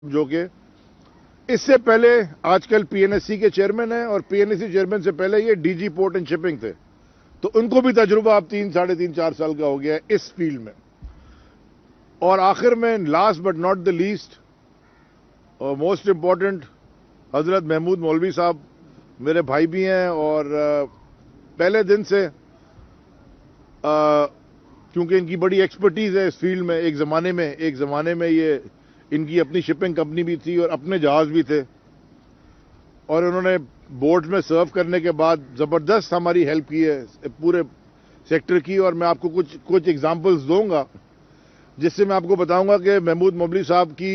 جو کہ اس سے پہلے آج کل پی این ایس سی کے چیئرمین ہیں، اور P N S C chairman سے پہلے یہ D G port and shipping تھے، تو ان کو بھی تجربہ اب 3 ساڑھے 3 4 سال کا ہو گیا ہے اس فیلڈ میں. اور آخر میں last but not the least اور موسٹ امپورٹنٹ، حضرت محمود مولوی صاحب میرے بھائی بھی ہیں، اور پہلے دن سے کیونکہ ان کی بڑی ایکسپرٹیز ہے اس فیلڈ میں. ایک زمانے میں یہ ان کی اپنی شپنگ کمپنی بھی تھی اور اپنے جہاز بھی تھے، اور انہوں نے بورڈ میں سرو کرنے کے بعد زبردست ہماری ہیلپ کی ہے پورے سیکٹر کی. اور میں آپ کو کچھ ایگزامپلز دوں گا جس سے میں آپ کو بتاؤں گا کہ محمود مولوی صاحب کی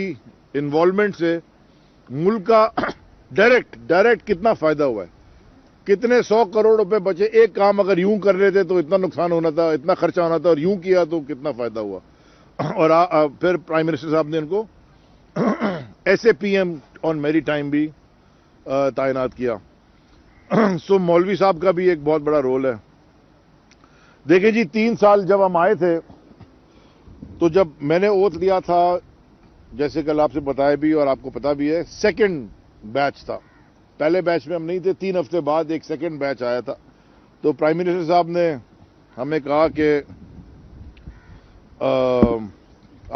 انوالومنٹ سے ملک کا ڈائریکٹ کتنا فائدہ ہوا ہے، کتنے 100 کروڑ روپے بچے. ایک کام اگر یوں کر رہے تھے تو اتنا نقصان ہونا تھا، اتنا خرچہ ہونا تھا، اور یوں کیا تو کتنا فائدہ ہوا. اور پھر پرائم منسٹر صاحب نے ان کو ایس اے پی ایم آن میری ٹائم بھی تعینات کیا. سو مولوی صاحب کا بھی ایک بہت بڑا رول ہے. دیکھیں جی، 3 سال جب ہم آئے تھے تو جب میں نے اوتھ لیا تھا، جیسے کل آپ سے بتایا بھی اور آپ کو پتا بھی ہے، سیکنڈ بیچ تھا. پہلے بیچ میں ہم نہیں تھے. 3 ہفتے بعد ایک سیکنڈ بیچ آیا تھا. تو پرائم منسٹر صاحب نے ہمیں کہا کہ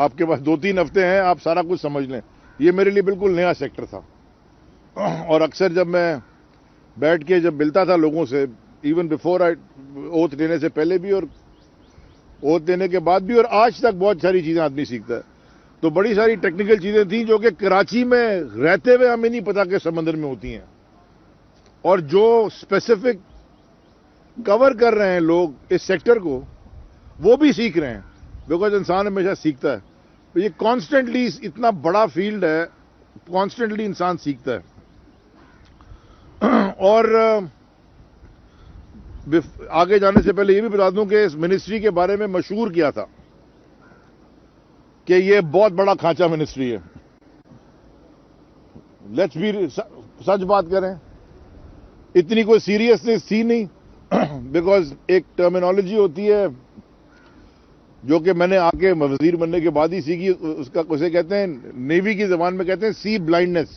آپ کے پاس 2-3 ہفتے ہیں، آپ سارا کچھ سمجھ لیں. یہ میرے لیے بالکل نیا سیکٹر تھا، اور اکثر جب میں بیٹھ کے جب ملتا تھا لوگوں سے، ایون بیفور اوتھ لینے سے پہلے بھی اور اوتھ لینے کے بعد بھی، اور آج تک بہت ساری چیزیں آدمی سیکھتا ہے. تو بڑی ساری ٹیکنیکل چیزیں تھیں جو کہ کراچی میں رہتے ہوئے ہمیں نہیں پتا کہ سمندر میں ہوتی ہیں، اور جو اسپیسیفک کور کر رہے ہیں لوگ اس سیکٹر کو، وہ بھی سیکھ رہے ہیں. بیکاز انسان ہمیشہ سیکھتا ہے. یہ کانسٹنٹلی اتنا بڑا فیلڈ ہے، کانسٹنٹلی انسان سیکھتا ہے. اور آگے جانے سے پہلے یہ بھی بتا دوں کہ اس منسٹری کے بارے میں مشہور کیا تھا کہ یہ بہت بڑا کھانچا منسٹری ہے. لیٹس بی سچ بات کریں، اتنی کوئی سیریسنس تھی نہیں. بیکاز ایک ٹرمینالوجی ہوتی ہے جو کہ میں نے آ کے وزیر بننے کے بعد ہی سیکھی. اسے کہتے ہیں، نیوی کی زبان میں کہتے ہیں سی بلائنڈنس.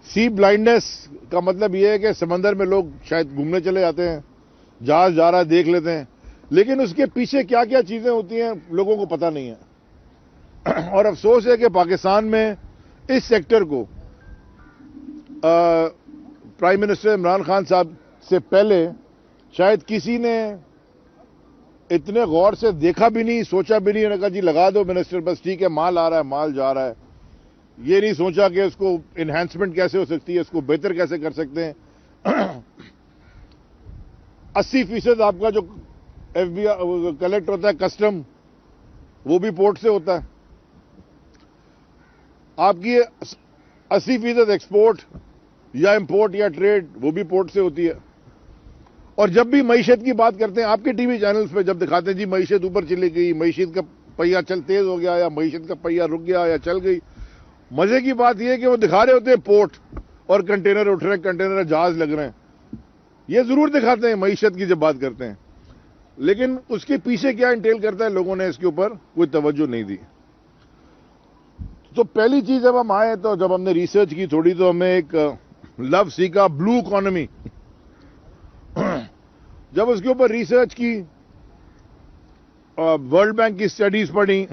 سی بلائنڈنس کا مطلب یہ ہے کہ سمندر میں لوگ شاید گھومنے چلے جاتے ہیں، جہاز جا رہا ہے دیکھ لیتے ہیں، لیکن اس کے پیچھے کیا کیا چیزیں ہوتی ہیں لوگوں کو پتہ نہیں ہے. اور افسوس ہے کہ پاکستان میں اس سیکٹر کو پرائم منسٹر عمران خان صاحب سے پہلے شاید کسی نے اتنے غور سے دیکھا بھی نہیں، سوچا بھی نہیں. انہوں نے کہا جی لگا دو منسٹر، بس ٹھیک ہے، مال آ رہا ہے، مال جا رہا ہے. یہ نہیں سوچا کہ اس کو انہینسمنٹ کیسے ہو سکتی ہے، اس کو بہتر کیسے کر سکتے ہیں. 80% آپ کا جو ایف بی کلیکٹ ہوتا ہے کسٹم، وہ بھی پورٹ سے ہوتا ہے. آپ کی 80% ایکسپورٹ یا امپورٹ یا ٹریڈ، وہ بھی پورٹ سے ہوتی ہے. اور جب بھی معیشت کی بات کرتے ہیں، آپ کے ٹی وی چینلز پہ جب دکھاتے ہیں جی معیشت اوپر چلی گئی، معیشت کا پہیہ تیز ہو گیا، یا معیشت کا پہیہ رک گیا یا چل گئی، مزے کی بات یہ ہے کہ وہ دکھا رہے ہوتے ہیں پورٹ اور کنٹینر اٹھ رہے ہیں، کنٹینر جہاز لگ رہے ہیں. یہ ضرور دکھاتے ہیں معیشت کی جب بات کرتے ہیں، لیکن اس کے پیچھے کیا انٹیل کرتا ہے، لوگوں نے اس کے اوپر کوئی توجہ نہیں دی. تو پہلی چیز جب ہم آئے تو جب ہم نے ریسرچ کی تھوڑی، تو ہمیں ایک لفظ سیکھا، بلو اکانومی. جب اس کے اوپر ریسرچ کی، ورلڈ بینک کی اسٹڈیز پڑھی،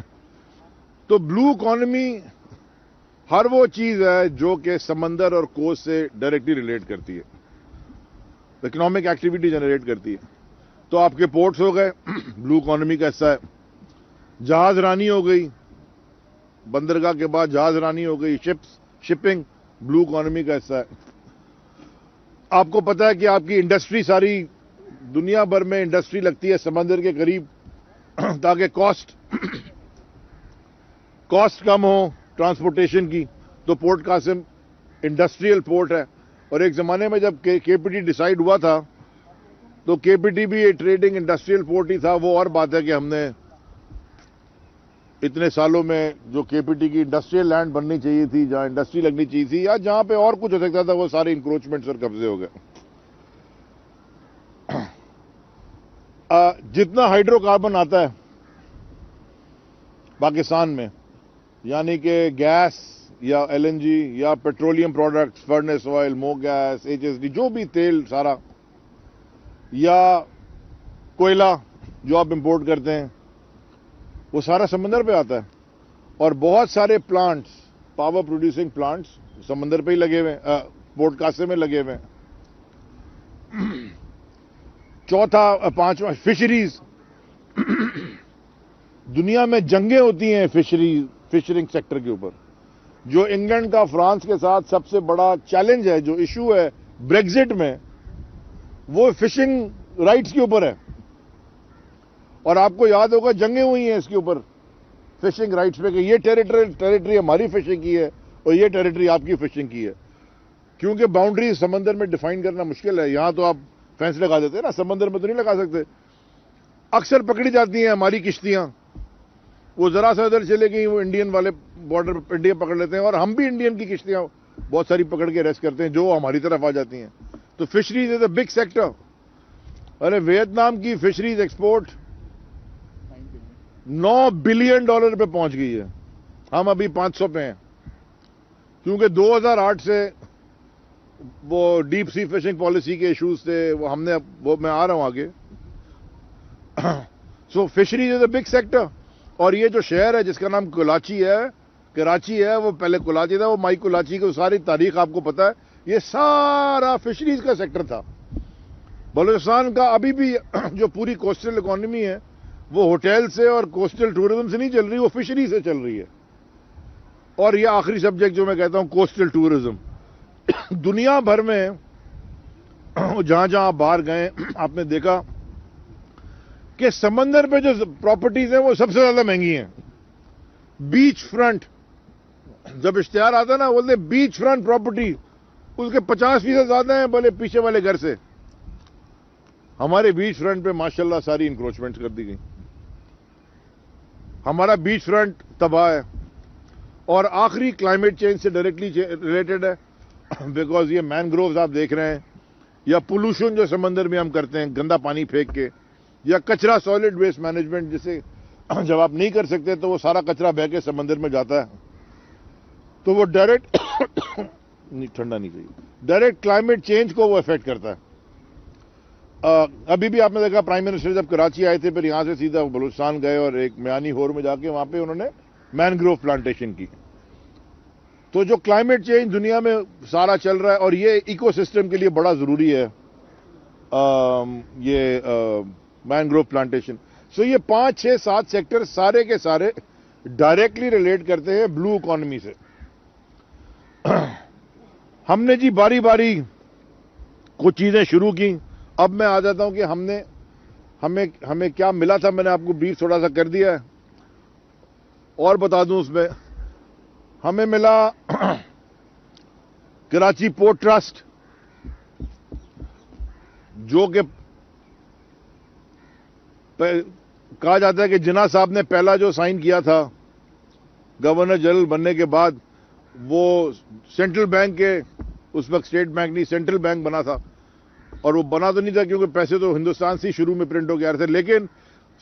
تو بلو اکانومی ہر وہ چیز ہے جو کہ سمندر اور کوسٹ سے ڈائریکٹلی ریلیٹ کرتی ہے، اکنامک ایکٹیویٹی جنریٹ کرتی ہے. تو آپ کے پورٹس ہو گئے، بلو اکانومی کا حصہ ہے. جہاز رانی ہو گئی، بندرگاہ کے بعد جہاز رانی ہو گئی، شپنگ بلو اکانومی کا حصہ ہے. آپ کو پتا ہے کہ آپ کی انڈسٹری، ساری دنیا بھر میں انڈسٹری لگتی ہے سمندر کے قریب، تاکہ کاسٹ کم ہو ٹرانسپورٹیشن کی. تو پورٹ قاسم انڈسٹریل پورٹ ہے. اور ایک زمانے میں جب کے پی ٹی ڈیسائیڈ ہوا تھا، تو کے پی ٹی بھی ایک ٹریڈنگ انڈسٹریل پورٹ ہی تھا. وہ اور بات ہے کہ ہم نے اتنے سالوں میں جو کے پی ٹی کی انڈسٹریل لینڈ بننی چاہیے تھی، جہاں انڈسٹری لگنی چاہیے تھی، یا جہاں پہ اور کچھ ہو سکتا تھا، وہ سارے انکروچمنٹس اور قبضے ہو گئے. جتنا ہائیڈرو کاربن آتا ہے پاکستان میں، یعنی کہ گیس یا ایل این جی یا پیٹرولیم پروڈکٹس، فرنس آئل، مو گیس، ایچ ایس ڈی، جو بھی تیل سارا، یا کوئلہ جو آپ امپورٹ کرتے ہیں، وہ سارا سمندر پہ آتا ہے. اور بہت سارے پلانٹس، پاور پروڈیوسنگ پلانٹس سمندر پہ ہی لگے ہوئے ہیں، پورٹ کاسے میں لگے ہوئے ہیں. چوتھا، پانچواں، فشریز. دنیا میں جنگیں ہوتی ہیں فشرنگ سیکٹر کے اوپر. جو انگلینڈ کا فرانس کے ساتھ سب سے بڑا چیلنج ہے، جو ایشو ہے بریگزٹ میں، وہ فشنگ رائٹس کے اوپر ہے. اور آپ کو یاد ہوگا جنگیں ہوئی ہیں اس کے اوپر، فشنگ رائٹس پہ، کہ یہ ٹیریٹری ہماری فشنگ کی ہے اور یہ ٹیریٹری آپ کی فشنگ کی ہے. کیونکہ باؤنڈری سمندر میں ڈیفائن کرنا مشکل ہے. یہاں تو آپ فینس لگا دیتے ہیں نا، سمندر میں تو نہیں لگا سکتے. اکثر پکڑی جاتی ہیں ہماری کشتیاں، وہ ذرا سا ادھر چلے گئی، وہ انڈین والے بارڈر انڈیا پکڑ لیتے ہیں، اور ہم بھی انڈین کی کشتیاں بہت ساری پکڑ کے ریسٹ کرتے ہیں جو ہماری طرف آ جاتی ہیں. تو fisheries is a big sector. Array Vietnam کی فشریز ایکسپورٹ $9 بلین پہ پہنچ گئی ہے. ہم ابھی 500 پہ ہیں، کیونکہ 2008 سے وہ ڈیپ سی فشنگ پالیسی کے ایشوز تھے، وہ ہم نے، وہ میں آ رہا ہوں آگے. So fisheries is a big sector. اور یہ جو شہر ہے جس کا نام کراچی ہے، وہ پہلے کولاچی تھا، وہ مائی کولاچی کی ساری تاریخ آپ کو پتا ہے. یہ سارا فشریز کا سیکٹر تھا. بلوچستان کا ابھی بھی جو پوری کوسٹل اکانومی ہے، وہ ہوٹل سے اور کوسٹل ٹورزم سے نہیں چل رہی، وہ فشری سے چل رہی ہے. اور یہ آخری سبجیکٹ جو میں کہتا ہوں، کوسٹل ٹورزم. دنیا بھر میں جہاں جہاں آپ باہر گئے، آپ نے دیکھا کہ سمندر پہ جو پراپرٹیز ہیں وہ سب سے زیادہ مہنگی ہیں. بیچ فرنٹ، جب اشتہار آتا ہے نا، بولتے بیچ فرنٹ پراپرٹی، اس کے 50% زیادہ ہیں بولے پیچھے والے گھر سے. ہمارے بیچ فرنٹ پہ ماشاءاللہ ساری انکروچمنٹ کر دی گئی. ہمارا بیچ فرنٹ تباہ ہے. اور آخری کلائمیٹ چینج سے ڈائریکٹلی ریلیٹڈ ہے، بیکاز یہ مینگرووز آپ دیکھ رہے ہیں، یا پولوشن جو سمندر میں ہم کرتے ہیں گندا پانی پھینک کے، یا کچرا سالڈ ویسٹ مینجمنٹ، جسے جب آپ نہیں کر سکتے تو وہ سارا کچرا بہ کے سمندر میں جاتا ہے، تو وہ ڈائریکٹ ٹھنڈا نہیں چاہیے، ڈائریکٹ کلائمیٹ چینج کو وہ افیکٹ کرتا ہے. ابھی بھی آپ نے دیکھا پرائم منسٹر جب کراچی آئے تھے، پھر یہاں سے سیدھا بلوچستان گئے اور ایک میانی ہور میں جا کے وہاں پہ انہوں نے مینگروو پلانٹیشن کی. تو جو کلائمیٹ چینج دنیا میں سارا چل رہا ہے، اور یہ ایکو سسٹم کے لیے بڑا ضروری ہے یہ مینگروو پلانٹیشن. سو یہ 5 6 7 سیکٹر سارے کے سارے ڈائریکٹلی ریلیٹ کرتے ہیں بلو اکانومی سے. ہم نے جی باری باری کچھ چیزیں شروع کی. اب میں آ جاتا ہوں کہ ہمیں کیا ملا تھا. میں نے آپ کو بریف تھوڑا سا کر دیا ہے، اور بتا دوں اس میں ہمیں ملا کراچی پورٹ ٹرسٹ، جو کہ کہا جاتا ہے کہ جناح صاحب نے پہلا جو سائن کیا تھا گورنر جنرل بننے کے بعد، وہ سینٹرل بینک کے، اس وقت اسٹیٹ بینک نہیں سینٹرل بینک بنا تھا. اور وہ بنا تو نہیں تھا کیونکہ پیسے تو ہندوستان سے شروع میں پرنٹ ہو کے آ رہے تھے، لیکن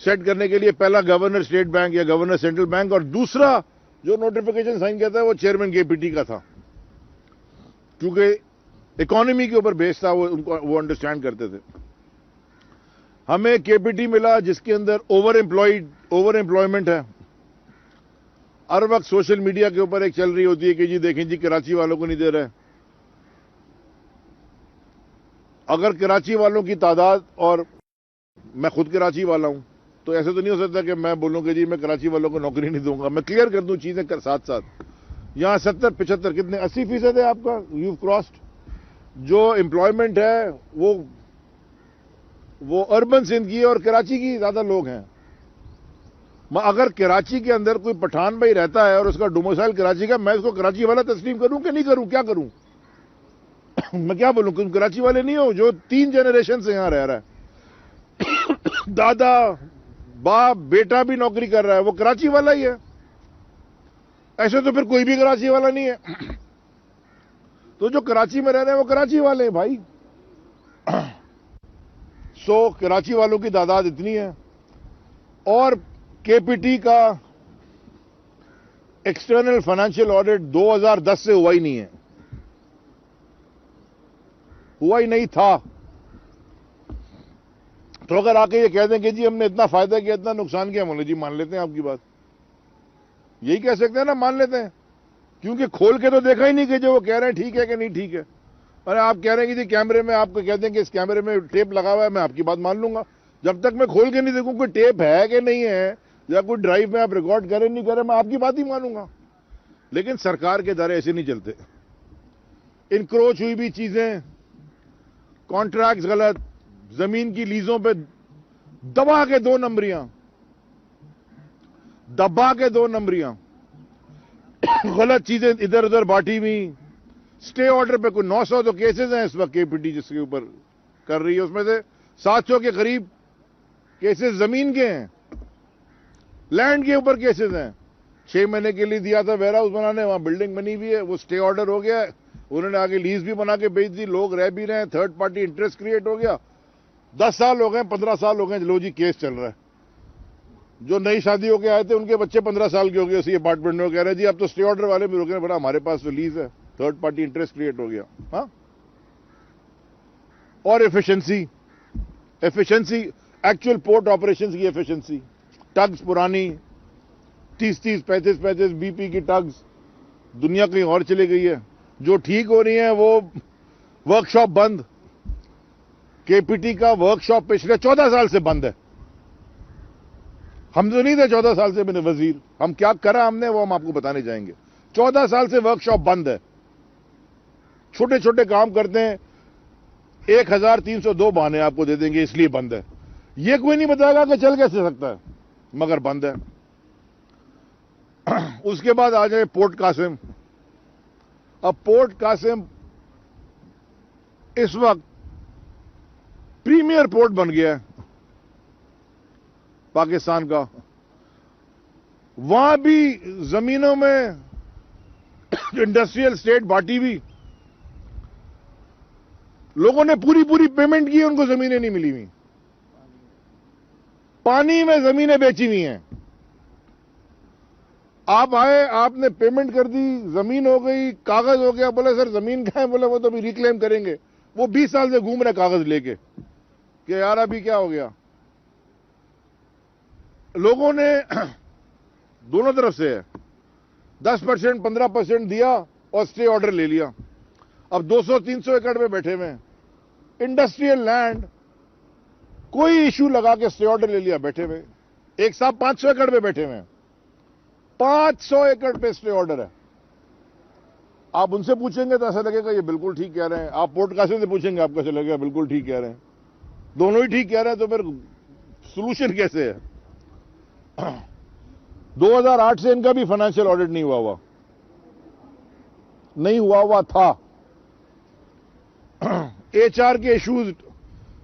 سیٹ کرنے کے لیے پہلا گورنر اسٹیٹ بینک یا گورنر سینٹرل بینک، اور دوسرا جو نوٹیفیکیشن سائن کیا تھا وہ چیئرمین کے پی ٹی کا تھا، کیونکہ اکانومی کے اوپر بیس تھا، وہ انڈرسٹینڈ کرتے تھے. ہمیں کے پی ٹی ملا جس کے اندر اوور امپلائمنٹ ہے. ہر وقت سوشل میڈیا کے اوپر ایک چل رہی ہوتی ہے کہ جی دیکھیں جی کراچی والوں کو نہیں دے رہے. اگر کراچی والوں کی تعداد، اور میں خود کراچی والا ہوں، تو ایسے تو نہیں ہو سکتا کہ میں بولوں کہ جی میں کراچی والوں کو نوکری نہیں دوں گا. میں کلیئر کر دوں چیزیں ساتھ ساتھ. یہاں 70 75 کتنے 80% ہے آپ کا، یو کراسڈ. جو امپلائمنٹ ہے وہ اربن سندھ کی ہے اور کراچی کی زیادہ لوگ ہیں. اگر کراچی کے اندر کوئی پٹھان بھائی رہتا ہے اور اس کا ڈوموسائل کراچی کا، میں اس کو کراچی والا تسلیم کروں کہ نہیں کروں؟ کیا کروں؟ میں کیا بولوں؟ تم کراچی والے نہیں ہو؟ جو 3 جنریشن سے یہاں رہ رہا ہے، دادا باپ بیٹا بھی نوکری کر رہا ہے، وہ کراچی والا ہی ہے. ایسے تو پھر کوئی بھی کراچی والا نہیں ہے. تو جو کراچی میں رہ رہے ہیں وہ کراچی والے ہیں بھائی. سو کراچی والوں کی تعداد اتنی ہے. اور کے پی ٹی کا ایکسٹرنل فائنینشیل آڈٹ 2010 سے ہوا ہی نہیں ہے, ہوا ہی نہیں تھا. تو اگر آ کے یہ کہہ دیں کہ جی ہم نے اتنا فائدہ کیا اتنا نقصان کیا, بولے جی مان لیتے ہیں آپ کی بات, یہی کہہ سکتے ہیں نا, مان لیتے ہیں, کیونکہ کھول کے تو دیکھا ہی نہیں کہ جو وہ کہہ رہے ہیں ٹھیک ہے کہ نہیں ٹھیک ہے. اور آپ کہہ رہے ہیں کہ جی کیمرے میں آپ کو کہہ دیں کہ اس کیمرے میں ٹیپ لگا ہوا ہے, میں آپ کی بات مان لوں گا. جب تک میں کھول کے نہیں دیکھوں کوئی ٹیپ ہے کہ نہیں ہے, یا کوئی ڈرائیو میں آپ ریکارڈ کریں نہیں کریں, میں آپ کی بات ہی مانوں گا. لیکن سرکار کے ادارے ایسے نہیں چلتے. انکروچ ہوئی بھی چیزیں, کانٹریکٹس غلط, زمین کی لیزوں پہ دبا کے 2 نمبریاں, غلط چیزیں ادھر ادھر بانٹی ہوئی. سٹے آرڈر پہ کوئی 900 تو کیسز ہیں اس وقت کے پی ٹی جس کے اوپر کر رہی ہے, اس میں سے 700 کے قریب کیسز زمین کے ہیں, لینڈ کے اوپر کیسز ہیں. 6 مہینے کے لیے دیا تھا ویئر ہاؤس بنانے, وہاں بلڈنگ بنی ہوئی ہے, وہ سٹے آرڈر ہو گیا ہے, انہوں نے آگے لیز بھی بنا کے بیچ دی, لوگ رہ بھی رہے ہیں, تھرڈ پارٹی انٹرسٹ کریٹ ہو گیا. 10 سال ہو گئے, 15 سال ہو گئے, لو جی کیس چل رہا ہے. جو نئی شادی ہو کے آئے تھے ان کے بچے 15 سال کے ہو گئے اسی اپارٹمنٹ میں, وہ کہہ رہے جی اب تو سٹے آرڈر والے بھی روک رہے ہیں, بڑا ہمارے پاس تو لیز ہے, تھرڈ پارٹی انٹرسٹ کریٹ ہو گیا. ہاں, اور ایفیشنسی, ایکچوئل پورٹ آپریشنز کی ایفیشنسی, ٹگز پرانی 30 35 بی پی کی ٹگز دنیا کہیں اور چلی گئی ہے. جو ٹھیک ہو رہی ہیں وہ ورک شاپ بند, کے پی ٹی کا ورک شاپ پچھلے 14 سال سے بند ہے. ہم تو نہیں تھے 14 سال سے میں وزیر, ہم کیا کرا ہم نے وہ ہم آپ کو بتانے جائیں گے. 14 سال سے ورک شاپ بند ہے, چھوٹے چھوٹے کام کرتے ہیں, 1302 بہانے آپ کو دے دیں گے اس لیے بند ہے. یہ کوئی نہیں بتائے گا کہ چل کیسے سکتا ہے, مگر بند ہے. اس کے بعد آ جائے پورٹ قاسم. اب پورٹ قاسم اس وقت پریمیئر پورٹ بن گیا ہے پاکستان کا. وہاں بھی زمینوں میں انڈسٹریل اسٹیٹ بانٹی بھی, لوگوں نے پوری پیمنٹ کی, ان کو زمینیں نہیں ملی ہوئی, پانی میں زمینیں بیچی ہوئی ہیں. آپ آئے, آپ نے پیمنٹ کر دی, زمین ہو گئی, کاغذ ہو گیا, بولے سر زمین کہاں ہے, بولے وہ تو ابھی ریکلیم کریں گے. وہ 20 سال سے گھوم رہے کاغذ لے کے کہ یار ابھی کیا ہو گیا. لوگوں نے دونوں طرف سے 10% 15% دیا اور سٹے آرڈر لے لیا. اب 200-300 ایکڑ میں بیٹھے ہوئے, انڈسٹریل لینڈ, کوئی ایشو لگا کے سٹے آرڈر لے لیا, بیٹھے ہوئے. ایک صاحب 500 ایکڑ پہ بیٹھے ہوئے, 500 ایکڑ پہ سٹے آرڈر ہے. آپ ان سے پوچھیں گے تو ایسا لگے گا یہ بالکل ٹھیک کہہ رہے ہیں, آپ پورٹ قاسم سے پوچھیں گے آپ کو ایسا لگے گا بالکل ٹھیک کہہ رہے ہیں. دونوں ہی ٹھیک کہہ رہے ہیں, تو پھر سولوشن کیسے ہے؟ 2008 سے ان کا بھی فائنینشیل آڈٹ نہیں ہوا تھا. ایچ آر کے ایشوز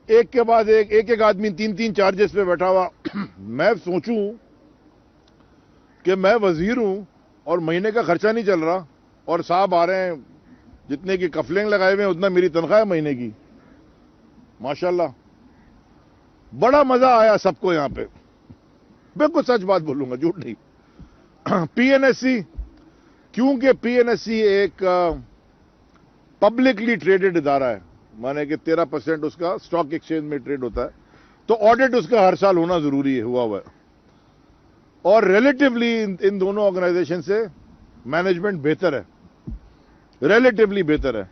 ایک کے بعد ایک آدمی 3 چارجز پہ بیٹھا ہوا. میں سوچوں کہ میں وزیر ہوں اور مہینے کا خرچہ نہیں چل رہا, اور صاحب آ رہے ہیں جتنے کی کفلنگ لگائے ہوئے ہیں اتنا میری تنخواہ ہے مہینے کی. ماشاءاللہ بڑا مزہ آیا سب کو یہاں پہ, بالکل سچ بات بولوں گا, جھوٹ نہیں. پی این ایس سی, کیونکہ پی این ایس سی ایک پبلکلی ٹریڈڈ ادارہ ہے, مانے کہ 13% اس کا اسٹاک ایکسچینج میں ٹریڈ ہوتا ہے, تو آڈٹ اس کا ہر سال ہونا ضروری ہے, ہوا ہے. اور ریلیٹیولی ان دونوں آرگنائزیشن سے مینجمنٹ بہتر ہے, ریلیٹیولی بہتر ہے.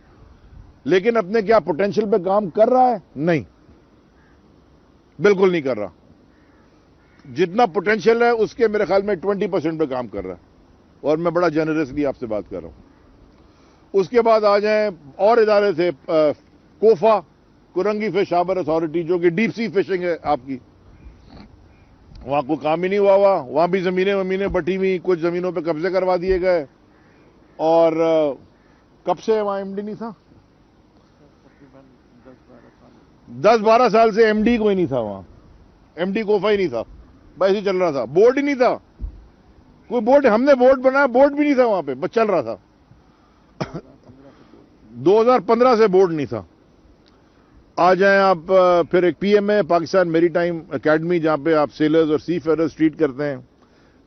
لیکن اپنے کیا پوٹینشیل پہ کام کر رہا ہے؟ نہیں, بالکل نہیں کر رہا. جتنا پوٹینشیل ہے اس کے میرے خیال میں 20% پہ کام کر رہا ہے, اور میں بڑا جنرسلی آپ سے بات کر رہا ہوں. اس کے بعد آ جائیں اور ادارے تھے, کوفا, کورنگی فش ہاربر اتھارٹی, جو کہ ڈیپ سی فشنگ ہے آپ کی. وہاں کوئی کام ہی نہیں ہوا, وہاں بھی زمینیں بٹی ہوئی, کچھ زمینوں پہ قبضے کروا دیے گئے. اور کب سے وہاں ایم ڈی نہیں تھا؟ 10-12 سال سے ایم ڈی کوئی نہیں تھا وہاں, ایم ڈی کوفا ہی نہیں تھا, بس ہی چل رہا تھا. بورڈ ہی نہیں تھا, کوئی بورڈ, ہم نے بورڈ بنایا, بورڈ بھی نہیں تھا وہاں پہ, بس چل رہا تھا. 2015 سے بورڈ نہیں تھا. آ جائیں آپ پھر ایک پی ایم اے, پاکستان میری ٹائم اکیڈمی, جہاں پہ آپ سیلرز اور سی فیئرز ٹریٹ کرتے ہیں.